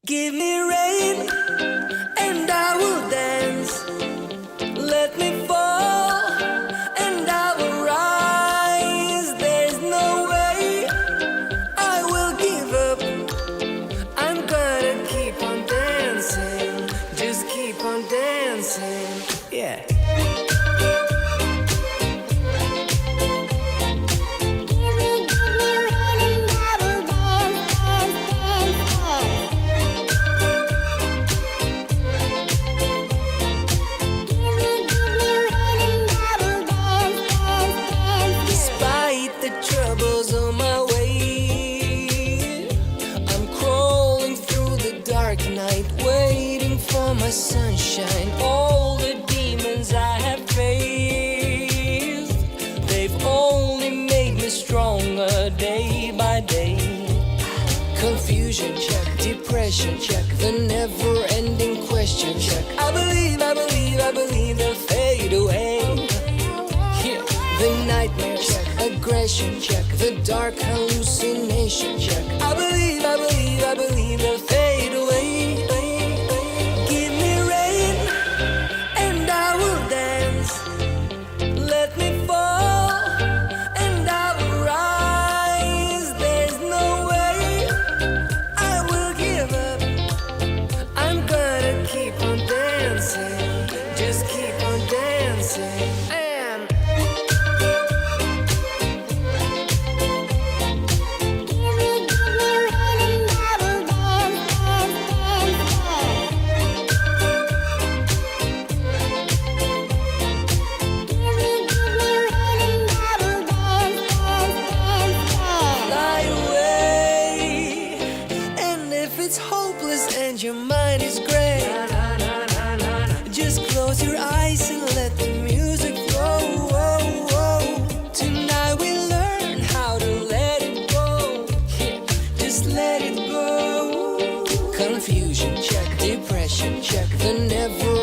Give me rain and I will dance. Let me fall and I will rise. There's no way I will give up. I'm gonna keep on dancing. Just keep on dancing. Yeah. The troubles on my way, I'm crawling through the dark night, waiting for my sunshine. All the demons I have faced, they've only made me stronger day by day. Confusion check, depression check, the never-ending question check. I believe they'll fade away. The nightmare check, aggression check, the dark hallucination check. I believe they'll fade away. Give me rain and I will dance. Let me fall and I will rise. There's no way I will give up. I'm gonna keep on dancing. Just keep on dancing. It's hopeless and your mind is gray. Just close your eyes and let the music flow. Tonight we learn how to let it go. Just let it go. Confusion check, depression check, the never